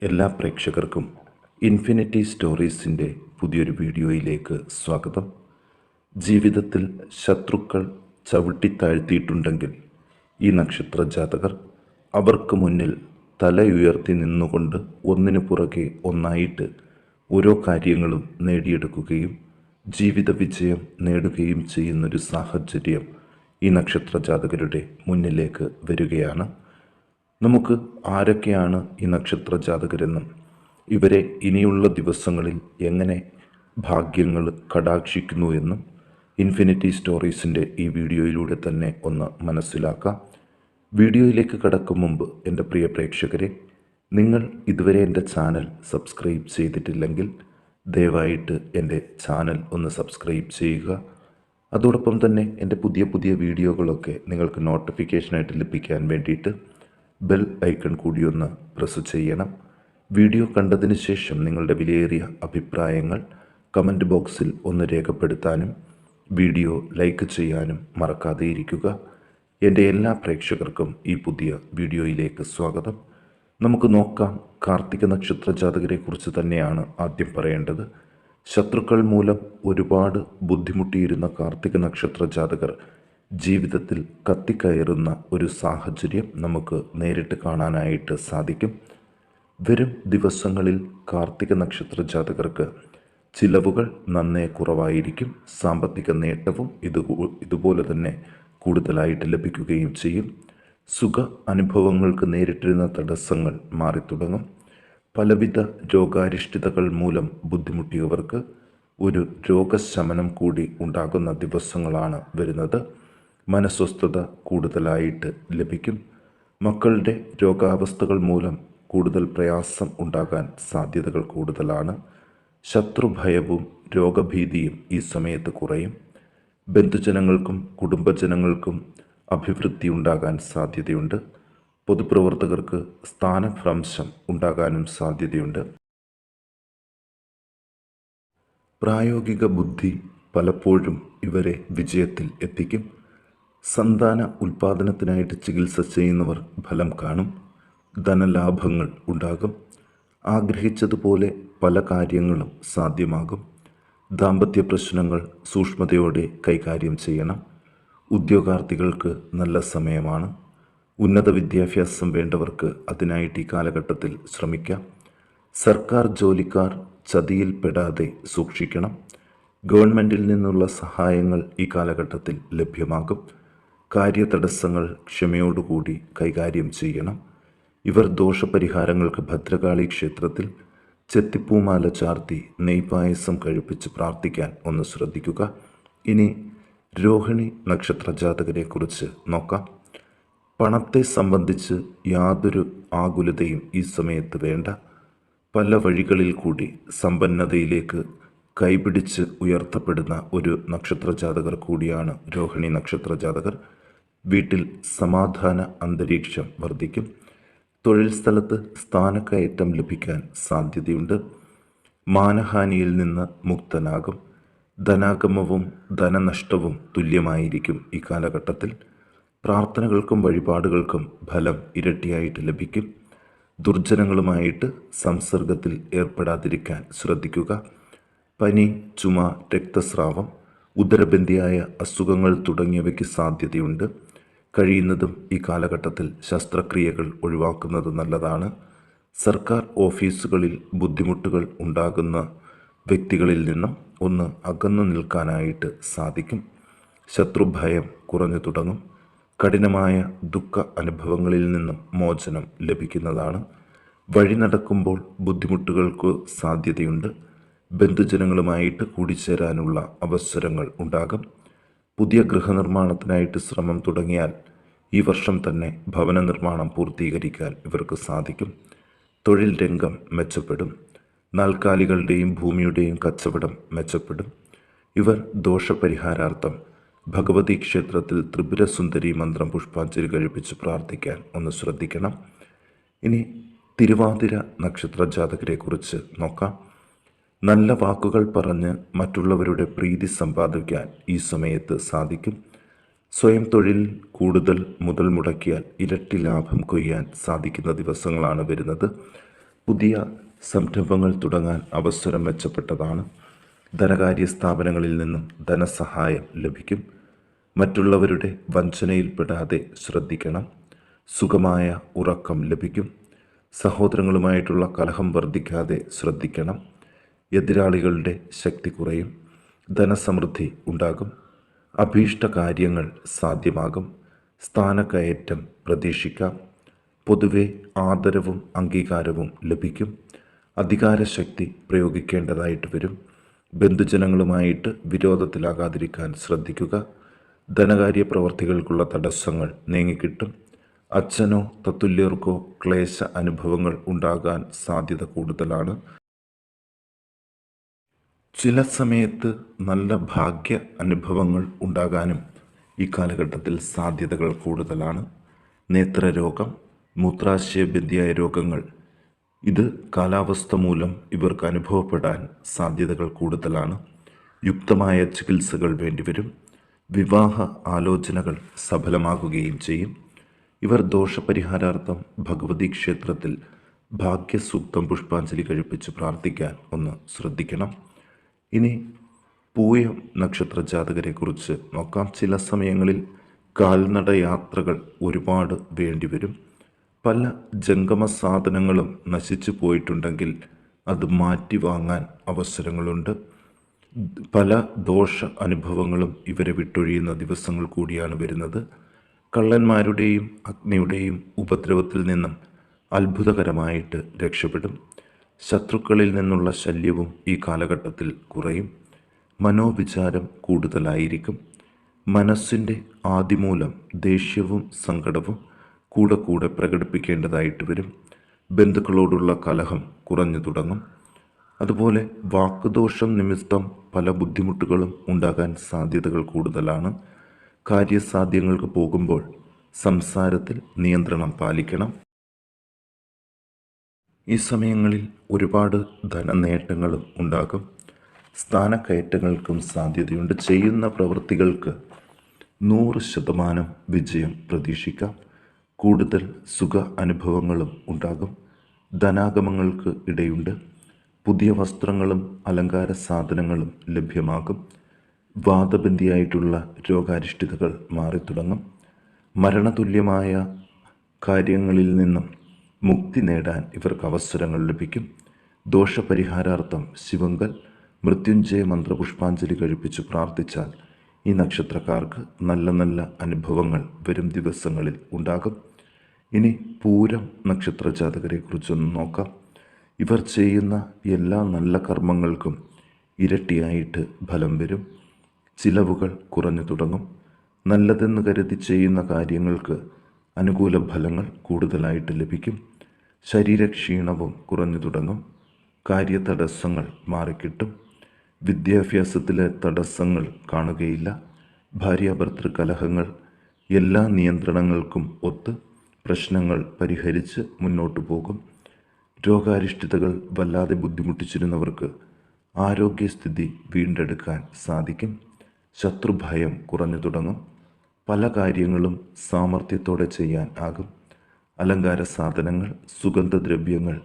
എല്ലാ പ്രേക്ഷകർക്കും ഇൻഫിനിറ്റി സ്റ്റോറീസിൻ്റെ പുതിയൊരു വീഡിയോയിലേക്ക് സ്വാഗതം. ജീവിതത്തിൽ ശത്രുക്കൾ ചവിട്ടിത്താഴ്ത്തിയിട്ടുണ്ടെങ്കിൽ ഈ നക്ഷത്ര ജാതകർ അവർക്ക് മുന്നിൽ തലയുയർത്തി നിന്നുകൊണ്ട് ഒന്നിനു പുറകെ ഒന്നായിട്ട് ഓരോ കാര്യങ്ങളും നേടിയെടുക്കുകയും ജീവിത വിജയം നേടുകയും ചെയ്യുന്നൊരു സാഹചര്യം ഈ നക്ഷത്ര ജാതകരുടെ മുന്നിലേക്ക് വരികയാണ്. നമുക്ക് ആരൊക്കെയാണ് ഈ നക്ഷത്ര ജാതകരെന്നും ഇവരെ ഇനിയുള്ള ദിവസങ്ങളിൽ എങ്ങനെ ഭാഗ്യങ്ങൾ കടാക്ഷിക്കുന്നു എന്നും ഇൻഫിനിറ്റി സ്റ്റോറീസിൻ്റെ ഈ വീഡിയോയിലൂടെ തന്നെ ഒന്ന് മനസ്സിലാക്കാം. വീഡിയോയിലേക്ക് കടക്കും മുമ്പ് എൻ്റെ പ്രിയ പ്രേക്ഷകരെ, നിങ്ങൾ ഇതുവരെ എൻ്റെ ചാനൽ സബ്സ്ക്രൈബ് ചെയ്തിട്ടില്ലെങ്കിൽ ദയവായിട്ട് എൻ്റെ ചാനൽ ഒന്ന് സബ്സ്ക്രൈബ് ചെയ്യുക. അതോടൊപ്പം തന്നെ എൻ്റെ പുതിയ പുതിയ വീഡിയോകളൊക്കെ നിങ്ങൾക്ക് നോട്ടിഫിക്കേഷനായിട്ട് ലഭിക്കാൻ വേണ്ടിയിട്ട് ബെൽ ഐക്കൺ കൂടി ഒന്ന് പ്രസ് ചെയ്യണം. വീഡിയോ കണ്ടതിന് ശേഷം നിങ്ങളുടെ വിലയേറിയ അഭിപ്രായങ്ങൾ കമൻറ്റ് ബോക്സിൽ ഒന്ന് രേഖപ്പെടുത്താനും വീഡിയോ ലൈക്ക് ചെയ്യാനും മറക്കാതെ ഇരിക്കുക. എൻ്റെ എല്ലാ പ്രേക്ഷകർക്കും ഈ പുതിയ വീഡിയോയിലേക്ക് സ്വാഗതം. നമുക്ക് നോക്കാം. കാർത്തിക നക്ഷത്ര ജാതകരെക്കുറിച്ച് തന്നെയാണ് ആദ്യം പറയേണ്ടത്. ശത്രുക്കൾ മൂലം ഒരുപാട് ബുദ്ധിമുട്ടിയിരുന്ന കാർത്തിക നക്ഷത്ര ജാതകർ ജീവിതത്തിൽ കത്തിക്കയറുന്ന ഒരു സാഹചര്യം നമുക്ക് നേരിട്ട് കാണാനായിട്ട് സാധിക്കും. വരും ദിവസങ്ങളിൽ കാർത്തിക നക്ഷത്ര ജാതകർക്ക് ചിലവുകൾ നന്നേ കുറവായിരിക്കും. സാമ്പത്തിക നേട്ടവും ഇതുപോലെ തന്നെ കൂടുതലായിട്ട് ലഭിക്കുകയും ചെയ്യും. സുഖ അനുഭവങ്ങൾക്ക് നേരിട്ടിരുന്ന തടസ്സങ്ങൾ മാറിത്തുടങ്ങും. പലവിധ രോഗാരിഷ്ഠിതകൾ മൂലം ബുദ്ധിമുട്ടിയവർക്ക് ഒരു രോഗശമനം കൂടി ഉണ്ടാകുന്ന ദിവസങ്ങളാണ് വരുന്നത്. മനസ്വസ്ഥത കൂടുതലായിട്ട് ലഭിക്കും. മക്കളുടെ രോഗാവസ്ഥകൾ മൂലം കൂടുതൽ പ്രയാസം ഉണ്ടാകാൻ സാധ്യതകൾ കൂടുതലാണ്. ശത്രുഭയവും രോഗഭീതിയും ഈ സമയത്ത് കുറയും. ബന്ധുജനങ്ങൾക്കും കുടുംബജനങ്ങൾക്കും അഭിവൃദ്ധി ഉണ്ടാകാൻ സാധ്യതയുണ്ട്. പൊതുപ്രവർത്തകർക്ക് സ്ഥാനഭ്രംശം ഉണ്ടാകാനും സാധ്യതയുണ്ട്. പ്രായോഗിക ബുദ്ധി പലപ്പോഴും ഇവരെ വിജയത്തിൽ എത്തിക്കും. സന്താന ഉൽപാദനത്തിനായിട്ട് ചികിത്സ ചെയ്യുന്നവർ ഫലം കാണും. ധനലാഭങ്ങൾ ഉണ്ടാകും. ആഗ്രഹിച്ചതുപോലെ പല കാര്യങ്ങളും സാധ്യമാകും. ദാമ്പത്യ പ്രശ്നങ്ങൾ സൂക്ഷ്മതയോടെ കൈകാര്യം ചെയ്യണം. ഉദ്യോഗാർത്ഥികൾക്ക് നല്ല സമയമാണ്. ഉന്നത വിദ്യാഭ്യാസം വേണ്ടവർക്ക് അതിനായിട്ട് ഈ കാലഘട്ടത്തിൽ ശ്രമിക്കാം. സർക്കാർ ജോലിക്കാർ ചതിയിൽപ്പെടാതെ സൂക്ഷിക്കണം. ഗവൺമെൻറ്റിൽ നിന്നുള്ള സഹായങ്ങൾ ഈ കാലഘട്ടത്തിൽ ലഭ്യമാകും. കാര്യതടസ്സങ്ങൾ ക്ഷമയോടുകൂടി കൈകാര്യം ചെയ്യണം. ഇവർ ദോഷപരിഹാരങ്ങൾക്ക് ഭദ്രകാളി ക്ഷേത്രത്തിൽ ചെത്തിപ്പൂമാല ചാർത്തി നെയ്പായസം കഴിപ്പിച്ച് പ്രാർത്ഥിക്കാൻ ഒന്ന് ശ്രദ്ധിക്കുക. ഇനി രോഹിണി നക്ഷത്ര ജാതകരെക്കുറിച്ച് നോക്കാം. പണത്തെ സംബന്ധിച്ച് യാതൊരു ആകുലതയും ഈ സമയത്ത് വേണ്ട. പല വഴികളിൽ കൂടി സമ്പന്നതയിലേക്ക് കൈപിടിച്ച് ഉയർത്തപ്പെടുന്ന ഒരു നക്ഷത്ര ജാതകർ കൂടിയാണ് രോഹിണി നക്ഷത്ര ജാതകർ. വീട്ടിൽ സമാധാന അന്തരീക്ഷം വർദ്ധിക്കും. തൊഴിൽ സ്ഥലത്ത് സ്ഥാനക്കയറ്റം ലഭിക്കാൻ സാധ്യതയുണ്ട്. മാനഹാനിയിൽ നിന്ന് മുക്തനാകും. ധനാഗമവും ധനനഷ്ടവും തുല്യമായിരിക്കും ഈ കാലഘട്ടത്തിൽ. പ്രാർത്ഥനകൾക്കും വഴിപാടുകൾക്കും ഫലം ഇരട്ടിയായിട്ട് ലഭിക്കും. ദുർജനങ്ങളുമായിട്ട് സംസർഗത്തിൽ ഏർപ്പെടാതിരിക്കാൻ ശ്രദ്ധിക്കുക. പനി, ചുമ, രക്തസ്രാവം, ഉദരബന്ധിയായ അസുഖങ്ങൾ തുടങ്ങിയവയ്ക്ക് സാധ്യതയുണ്ട്. കഴിയുന്നതും ഈ കാലഘട്ടത്തിൽ ശസ്ത്രക്രിയകൾ ഒഴിവാക്കുന്നത് നല്ലതാണ്. സർക്കാർ ഓഫീസുകളിൽ ബുദ്ധിമുട്ടുകൾ ഉണ്ടാകുന്ന വ്യക്തികളിൽ നിന്നും ഒന്ന് അകന്നു നിൽക്കാനായിട്ട് സാധിക്കും. ശത്രുഭയം കുറഞ്ഞു തുടങ്ങും. കഠിനമായ ദുഃഖ അനുഭവങ്ങളിൽ നിന്നും മോചനം ലഭിക്കുന്നതാണ്. വഴി നടക്കുമ്പോൾ ബുദ്ധിമുട്ടുകൾക്ക് സാധ്യതയുണ്ട്. ബന്ധുജനങ്ങളുമായിട്ട് കൂടിച്ചേരാനുള്ള അവസരങ്ങൾ ഉണ്ടാകും. പുതിയ ഗൃഹനിർമ്മാണത്തിനായിട്ട് ശ്രമം തുടങ്ങിയാൽ ഈ വർഷം തന്നെ ഭവന നിർമ്മാണം പൂർത്തീകരിക്കാൻ ഇവർക്ക് സാധിക്കും. തൊഴിൽ രംഗം മെച്ചപ്പെടും. നാൽക്കാലികളുടെയും ഭൂമിയുടെയും കച്ചവടം മെച്ചപ്പെടും. ഇവർ ദോഷപരിഹാരാർത്ഥം ഭഗവതി ക്ഷേത്രത്തിൽ ത്രിപുരസുന്ദരി മന്ത്രം പുഷ്പാഞ്ജലി കഴിപ്പിച്ച് പ്രാർത്ഥിക്കാൻ ഒന്ന് ശ്രദ്ധിക്കണം. ഇനി തിരുവാതിര നക്ഷത്ര ജാതകരെക്കുറിച്ച് നോക്കാം. നല്ല വാക്കുകൾ പറഞ്ഞ് മറ്റുള്ളവരുടെ പ്രീതി സമ്പാദിക്കാൻ ഈ സമയത്ത് സാധിക്കും. സ്വയം തൊഴിൽ കൂടുതൽ മുതൽ മുടക്കിയാൽ ഇരട്ടി ലാഭം കൊയ്യാൻ സാധിക്കുന്ന ദിവസങ്ങളാണ് വരുന്നത്. പുതിയ സംരംഭങ്ങൾ തുടങ്ങാൻ അവസരം മെച്ചപ്പെട്ടതാണ്. ധനകാര്യ സ്ഥാപനങ്ങളിൽ നിന്നും ധനസഹായം ലഭിക്കും. മറ്റുള്ളവരുടെ വഞ്ചനയിൽപ്പെടാതെ ശ്രദ്ധിക്കണം. സുഖമായ ഉറക്കം ലഭിക്കും. സഹോദരങ്ങളുമായിട്ടുള്ള കലഹം വർദ്ധിക്കാതെ ശ്രദ്ധിക്കണം. എതിരാളികളുടെ ശക്തി കുറയും. ധനസമൃദ്ധി ഉണ്ടാകും. അഭീഷ്ട കാര്യങ്ങൾ സാധ്യമാകും. സ്ഥാനക്കയറ്റം പ്രതീക്ഷിക്കാം. പൊതുവെ ആദരവും അംഗീകാരവും ലഭിക്കും. അധികാരശക്തി പ്രയോഗിക്കേണ്ടതായിട്ട് വരും. ബന്ധുജനങ്ങളുമായിട്ട് വിരോധത്തിലാകാതിരിക്കാൻ ശ്രദ്ധിക്കുക. ധനകാര്യ പ്രവർത്തികൾക്കുള്ള തടസ്സങ്ങൾ നീങ്ങിക്കിട്ടും. അച്ഛനോ തത്തുല്യർക്കോ ക്ലേശ അനുഭവങ്ങൾ ഉണ്ടാകാൻ സാധ്യത കൂടുതലാണ്. ചില സമയത്ത് നല്ല ഭാഗ്യ അനുഭവങ്ങൾ ഉണ്ടാകാനും ഈ കാലഘട്ടത്തിൽ സാധ്യതകൾ കൂടുതലാണ്. നേത്രരോഗം, മൂത്രാശയബന്ധിയായ രോഗങ്ങൾ, ഇത് കാലാവസ്ഥ മൂലം ഇവർക്ക് അനുഭവപ്പെടാൻ സാധ്യതകൾ കൂടുതലാണ്. യുക്തമായ ചികിത്സകൾ വേണ്ടിവരും. വിവാഹ ആലോചനകൾ സഫലമാകുകയും ചെയ്യും. ഇവർ ദോഷപരിഹാരാർത്ഥം ഭഗവതി ക്ഷേത്രത്തിൽ ഭാഗ്യസൂക്തം പുഷ്പാഞ്ജലി കഴിപ്പിച്ച് പ്രാർത്ഥിക്കാൻ ഒന്ന് ശ്രദ്ധിക്കണം. ഇനി പൂയം നക്ഷത്ര ജാതകരെക്കുറിച്ച് നോക്കാം. ചില സമയങ്ങളിൽ കാൽനട യാത്രകൾ ഒരുപാട് വേണ്ടിവരും. പല ജംഗമ സാധനങ്ങളും നശിച്ചു പോയിട്ടുണ്ടെങ്കിൽ അത് മാറ്റി വാങ്ങാൻ അവസരങ്ങളുണ്ട്. പല ദോഷ അനുഭവങ്ങളും ഇവരെ വിട്ടൊഴിയുന്ന ദിവസങ്ങൾ കൂടിയാണ് വരുന്നത്. കള്ളന്മാരുടെയും അഗ്നിയുടെയും ഉപദ്രവത്തിൽ നിന്നും അത്ഭുതകരമായിട്ട് രക്ഷപ്പെടും. ശത്രുക്കളിൽ നിന്നുള്ള ശല്യവും ഈ കാലഘട്ടത്തിൽ കുറയും. മനോവിചാരം കൂടുതലായിരിക്കും. മനസ്സിൻ്റെ ആദിമൂലം ദേഷ്യവും സങ്കടവും കൂടെ പ്രകടിപ്പിക്കേണ്ടതായിട്ട് വരും. ബന്ധുക്കളോടുള്ള കലഹം കുറഞ്ഞു തുടങ്ങും. അതുപോലെ വാക്കുദോഷം നിമിത്തം പല ബുദ്ധിമുട്ടുകളും ഉണ്ടാകാൻ സാധ്യതകൾ കൂടുതലാണ്. കാര്യസാധ്യങ്ങൾക്ക് പോകുമ്പോൾ സംസാരത്തിൽ നിയന്ത്രണം പാലിക്കണം. ഈ സമയങ്ങളിൽ ഒരുപാട് ധനനേട്ടങ്ങളും ഉണ്ടാകും. സ്ഥാനക്കയറ്റങ്ങൾക്കും സാധ്യതയുണ്ട്. ചെയ്യുന്ന പ്രവൃത്തികൾക്ക് 100% വിജയം പ്രതീക്ഷിക്കാം. കൂടുതൽ സുഖ അനുഭവങ്ങളും ഉണ്ടാകും. ധനാഗമങ്ങൾക്ക് ഇടയുണ്ട്. പുതിയ വസ്ത്രങ്ങളും അലങ്കാര സാധനങ്ങളും ലഭ്യമാകും. വാദബന്ധിയായിട്ടുള്ള രോഗാരിഷ്ഠിതകൾ മാറിത്തുടങ്ങും. മരണതുല്യമായ കാര്യങ്ങളിൽ നിന്നും മുക്തി നേടാൻ ഇവർക്ക് അവസരങ്ങൾ ലഭിക്കും. ദോഷപരിഹാരാർത്ഥം ശിവങ്കൽ മൃത്യുഞ്ജയ മന്ത്ര പുഷ്പാഞ്ജലി കഴിപ്പിച്ച് പ്രാർത്ഥിച്ചാൽ ഈ നക്ഷത്രക്കാർക്ക് നല്ല നല്ല അനുഭവങ്ങൾ വരും ദിവസങ്ങളിൽ ഉണ്ടാകും. ഇനി പൂരം നക്ഷത്ര ജാതകരെക്കുറിച്ചൊന്ന് നോക്കാം. ഇവർ ചെയ്യുന്ന എല്ലാ നല്ല കർമ്മങ്ങൾക്കും ഇരട്ടിയായിട്ട് ഫലം വരും. ചിലവുകൾ കുറഞ്ഞു തുടങ്ങും. നല്ലതെന്ന് കരുതി ചെയ്യുന്ന കാര്യങ്ങൾക്ക് അനുകൂല ഫലങ്ങൾ കൂടുതലായിട്ട് ലഭിക്കും. ശരീരക്ഷീണവും കുറഞ്ഞു തുടങ്ങും. കാര്യതടസ്സങ്ങൾ മാറിക്കിട്ടും. വിദ്യാഭ്യാസത്തിലെ തടസ്സങ്ങൾ കാണുകയില്ല. ഭാര്യാഭർത്തൃ കലഹങ്ങൾ എല്ലാ നിയന്ത്രണങ്ങൾക്കും ഒത്ത് പ്രശ്നങ്ങൾ പരിഹരിച്ച് മുന്നോട്ടു പോകും. രോഗാരിഷ്ഠിതകൾ വല്ലാതെ ബുദ്ധിമുട്ടിച്ചിരുന്നവർക്ക് ആരോഗ്യസ്ഥിതി വീണ്ടെടുക്കാൻ സാധിക്കും. ശത്രുഭയം കുറഞ്ഞു തുടങ്ങും. പല കാര്യങ്ങളും സാമർഥ്യത്തോടെ ചെയ്യാൻ ആകും. അലങ്കാര സാധനങ്ങൾ, സുഗന്ധദ്രവ്യങ്ങൾ,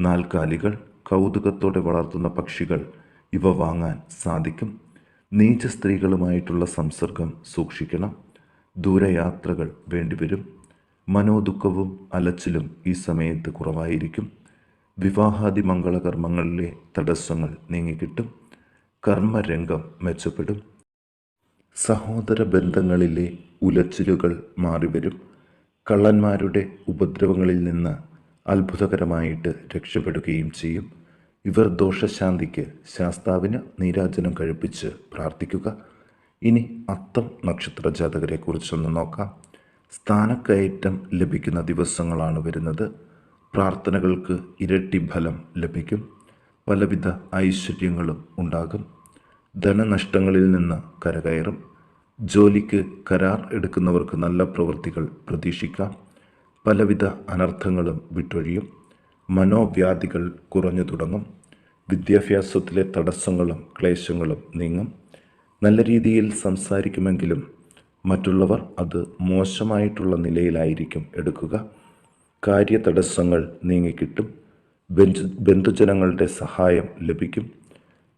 നാൽക്കാലികൾ, കൗതുകത്തോടെ വളർത്തുന്ന പക്ഷികൾ ഇവ വാങ്ങാൻ സാധിക്കും. നീച സ്ത്രീകളുമായിട്ടുള്ള സംസർഗം സൂക്ഷിക്കണം. ദൂരയാത്രകൾ വേണ്ടിവരും. മനോദുഃഖവും അലച്ചിലും ഈ സമയത്ത് കുറവായിരിക്കും. വിവാഹാദി മംഗളകർമ്മങ്ങളിലെ തടസ്സങ്ങൾ നീങ്ങിക്കിട്ടും. കർമ്മരംഗം മെച്ചപ്പെടും. സഹോദര ബന്ധങ്ങളിലെ ഉലച്ചിലുകൾ മാറിവരും. കള്ളന്മാരുടെ ഉപദ്രവങ്ങളിൽ നിന്ന് അത്ഭുതകരമായിട്ട് രക്ഷപ്പെടുകയും ചെയ്യും. ഇവർ ദോഷശാന്തിക്ക് ശാസ്താവിന് നീരാജനം കഴിപ്പിച്ച് പ്രാർത്ഥിക്കുക. ഇനി അത്തം നക്ഷത്ര ജാതകരെക്കുറിച്ചൊന്ന് നോക്കാം. സ്ഥാനക്കയറ്റം ലഭിക്കുന്ന ദിവസങ്ങളാണ് വരുന്നത്. പ്രാർത്ഥനകൾക്ക് ഇരട്ടി ഫലം ലഭിക്കും. പലവിധ ഐശ്വര്യങ്ങളും ഉണ്ടാകും. ധനനഷ്ടങ്ങളിൽ നിന്ന് കരകയറും. ജോലിക്ക് കരാർ എടുക്കുന്നവർക്ക് നല്ല പ്രവൃത്തികൾ പ്രതീക്ഷിക്കാം. പലവിധ അനർത്ഥങ്ങളും വിട്ടൊഴിയും. മനോവ്യാധികൾ കുറഞ്ഞു തുടങ്ങും. വിദ്യാഭ്യാസത്തിലെ തടസ്സങ്ങളും ക്ലേശങ്ങളും നീങ്ങും. നല്ല രീതിയിൽ സംസാരിക്കുമെങ്കിലും മറ്റുള്ളവർ അത് മോശമായിട്ടുള്ള നിലയിലായിരിക്കും എടുക്കുക. കാര്യതടസ്സങ്ങൾ നീങ്ങിക്കിട്ടും. ബന്ധുജനങ്ങളുടെ സഹായം ലഭിക്കും.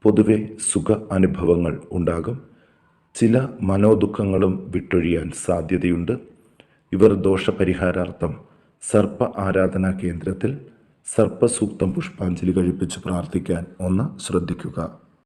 പൊതുവെ സുഖ അനുഭവങ്ങൾ ഉണ്ടാകും. ചില മനോദുഃഖങ്ങളും വിട്ടൊഴിയാൻ സാധ്യതയുണ്ട്. ഇവർ ദോഷപരിഹാരാർത്ഥം സർപ്പ ആരാധനാ കേന്ദ്രത്തിൽ സർപ്പസൂക്തം പുഷ്പാഞ്ജലി കഴിപ്പിച്ച് പ്രാർത്ഥിക്കാൻ ഒന്ന് ശ്രദ്ധിക്കുക.